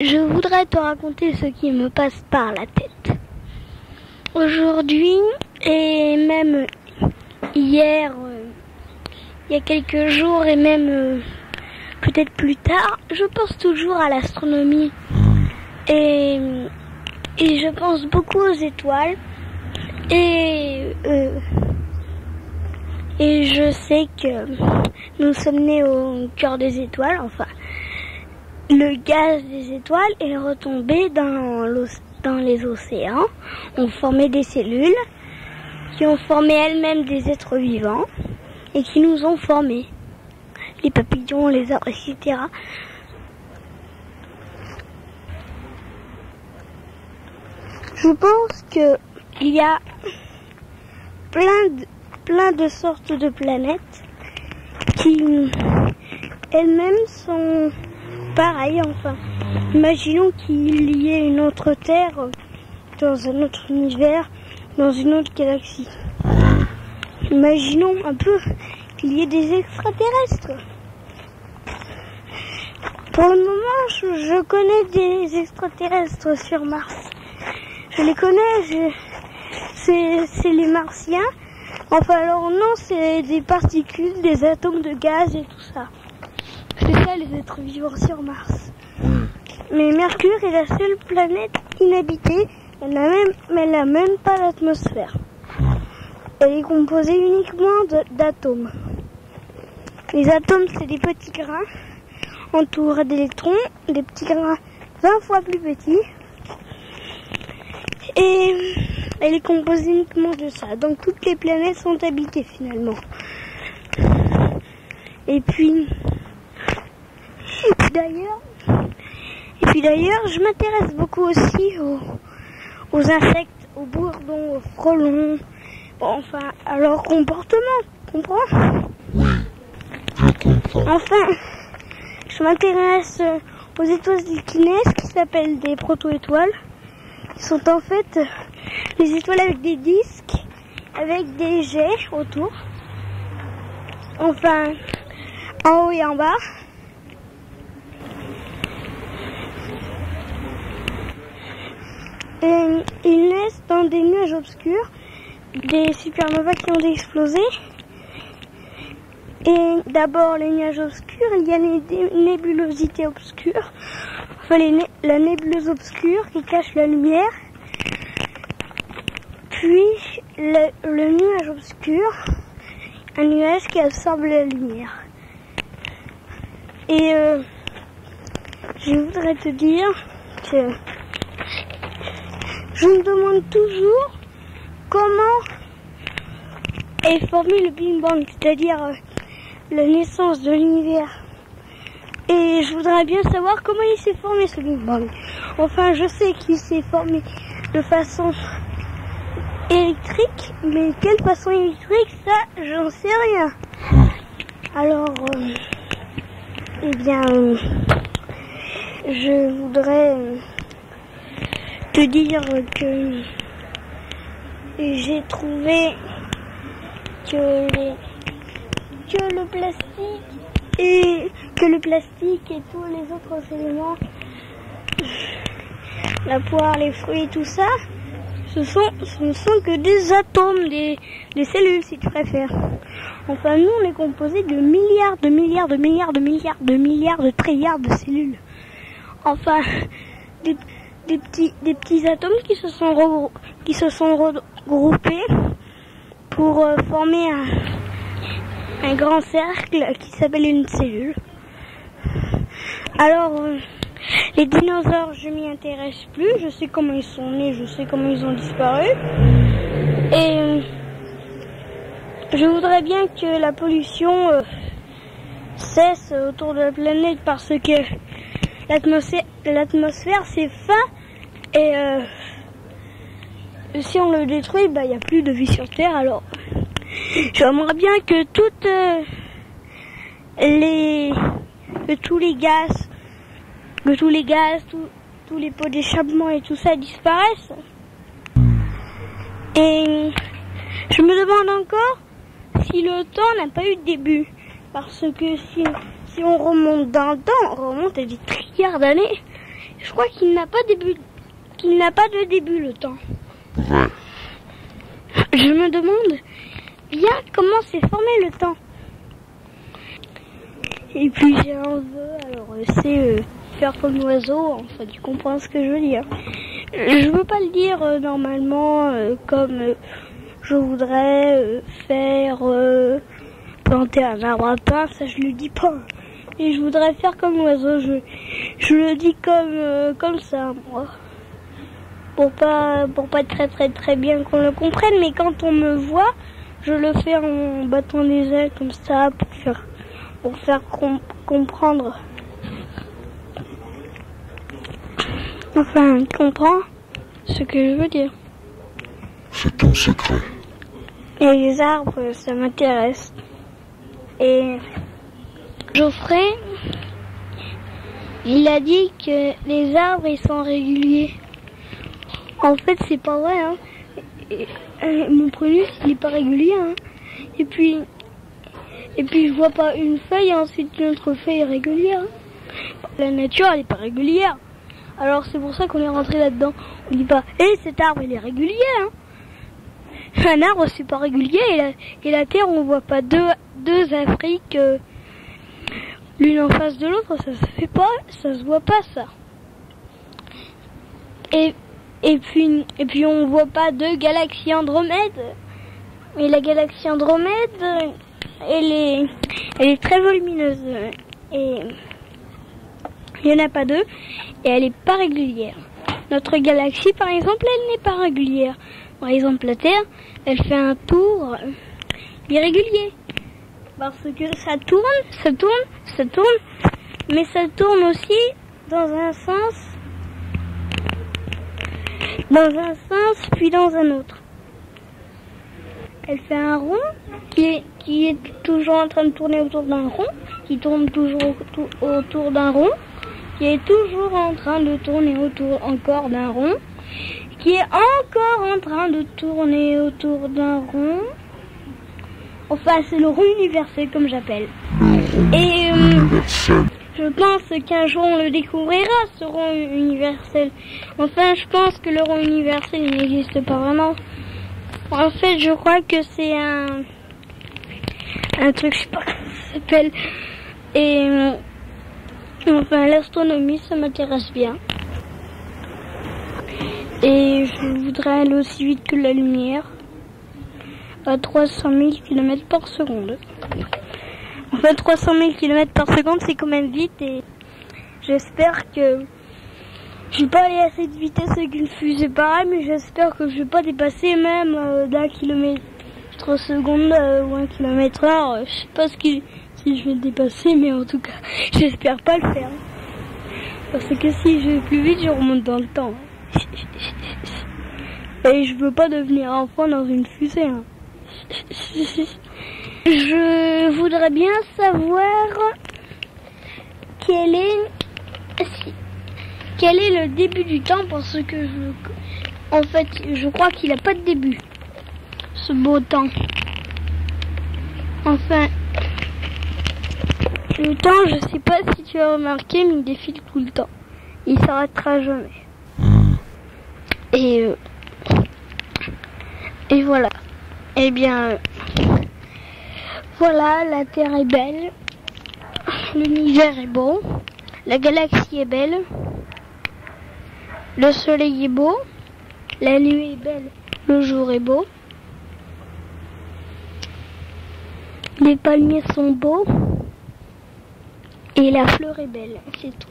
Je voudrais te raconter ce qui me passe par la tête. Aujourd'hui, et même hier, il y a quelques jours, et même peut-être plus tard, je pense toujours à l'astronomie. Et je pense beaucoup aux étoiles. Et je sais que nous sommes nés au cœur des étoiles, enfin. Le gaz des étoiles est retombé dans les océans, ont formé des cellules qui ont formé elles-mêmes des êtres vivants et qui nous ont formés. Les papillons, les arbres, etc. Je pense qu'il y a plein de sortes de planètes qui elles-mêmes sont pareil, enfin, imaginons qu'il y ait une autre Terre dans un autre univers, dans une autre galaxie. Imaginons un peu qu'il y ait des extraterrestres. Pour le moment, je connais des extraterrestres sur Mars. Je les connais, c'est les Martiens. Enfin alors non, c'est des particules, des atomes de gaz et tout ça. C'est ça les êtres vivants sur Mars. Mais Mercure est la seule planète inhabitée, mais elle n'a même pas d'atmosphère. Elle est composée uniquement d'atomes. Les atomes, c'est des petits grains entourés d'électrons, des petits grains 20 fois plus petits. Et elle est composée uniquement de ça. Donc toutes les planètes sont habitées finalement. Et puis d'ailleurs, je m'intéresse beaucoup aussi aux insectes, aux bourdons, aux frelons, enfin, à leur comportement, comprends? Oui, je comprends. Enfin, je m'intéresse aux étoiles éclinesses qui s'appellent des proto-étoiles. Qui sont en fait les étoiles avec des disques, avec des jets autour. Enfin, en haut et en bas. Et ils naissent dans des nuages obscurs, des supernovas qui ont explosé. Et d'abord les nuages obscurs, il y a les nébulosités obscures, enfin la nébuleuse obscure qui cache la lumière, puis le nuage obscur, un nuage qui absorbe la lumière. Et je voudrais te dire que je me demande toujours comment est formé le Big Bang, c'est-à-dire la naissance de l'univers. Et je voudrais bien savoir comment il s'est formé ce Big Bang. Enfin, je sais qu'il s'est formé de façon électrique, mais quelle façon électrique, ça, j'en sais rien. Alors, je voudrais te dire que j'ai trouvé que le plastique et tous les autres éléments, la poire, les fruits, tout ça, ce ne sont que des atomes, des cellules si tu préfères. Enfin, nous, on est composé de milliards de trilliards de cellules. Enfin, des petits atomes qui se sont regroupés pour former un grand cercle qui s'appelle une cellule. Alors, les dinosaures, je m'y intéresse plus. Je sais comment ils sont nés, je sais comment ils ont disparu. Et je voudrais bien que la pollution cesse autour de la planète parce que l'atmosphère c'est fin et si on le détruit, il n'y a plus de vie sur Terre. Alors, j'aimerais bien que tous les gaz, tous les pots d'échappement et tout ça disparaissent. Et je me demande encore si le temps n'a pas eu de début. Parce que si on remonte dans le temps, on remonte à des trilliards d'années. Je crois qu'il n'a pas de début le temps. Vrai. Je me demande bien comment s'est formé le temps. Et puis j'ai un vœu, alors c'est faire comme l'oiseau, enfin tu comprends ce que je veux dire. Je veux pas le dire normalement comme je voudrais faire planter un arbre à pain, ça je le dis pas. Et je voudrais faire comme l'oiseau, je le dis comme ça moi. Pour pas très bien qu'on le comprenne, mais quand on me voit, je le fais en battant des ailes comme ça pour faire comprendre. Enfin, comprends ce que je veux dire. C'est ton secret. Et les arbres, ça m'intéresse. Et Geoffrey, il a dit que les arbres, ils sont réguliers. En fait, c'est pas vrai, hein. Mon prélude, il est pas régulier, hein. Et puis je vois pas une feuille et ensuite une autre feuille régulière. La nature, elle est pas régulière. Alors c'est pour ça qu'on est rentré là-dedans. On dit pas, cet arbre, il est régulier, hein. Un arbre, c'est pas régulier, et la terre, on voit pas deux Afriques, l'une en face de l'autre, ça se fait pas, ça se voit pas, ça. Et puis on voit pas deux galaxies Andromède. Et la galaxie Andromède, elle est très volumineuse. Et il n'y en a pas deux. Et elle est pas régulière. Notre galaxie, par exemple, elle n'est pas régulière. Par exemple, la Terre, elle fait un tour irrégulier. Parce que ça tourne, mais ça tourne aussi dans un sens, puis dans un autre. Elle fait un rond qui est toujours en train de tourner autour d'un rond, qui tourne toujours autour d'un rond, qui est toujours en train de tourner autour encore d'un rond, qui est encore en train de tourner autour d'un rond. Enfin, c'est le rond universel comme j'appelle. Et je pense qu'un jour on le découvrira, ce rond universel. Enfin, je pense que le rond universel il n'existe pas vraiment. En fait, je crois que c'est un truc, je sais pas comment ça s'appelle. Et enfin, l'astronomie, ça m'intéresse bien. Et je voudrais aller aussi vite que la lumière, à 300 000 km par seconde. Enfin, 300 000 km par seconde, c'est quand même vite, et j'espère que je vais pas aller à cette vitesse avec une fusée pareille, mais j'espère que je vais pas dépasser même d'1 km seconde ou 1 km/h. Je sais pas si je vais le dépasser, mais en tout cas, j'espère pas le faire. Parce que si je vais plus vite, je remonte dans le temps. Et je veux pas devenir enfant dans une fusée, hein. Je voudrais bien savoir quel est le début du temps, parce que en fait, je crois qu'il a pas de début, ce beau temps. Enfin, le temps, je sais pas si tu as remarqué, mais il défile tout le temps. Il s'arrêtera jamais. Et voilà. Eh bien, voilà, la Terre est belle, l'univers est beau, la galaxie est belle, le soleil est beau, la nuit est belle, le jour est beau, les palmiers sont beaux, et la fleur est belle, c'est tout.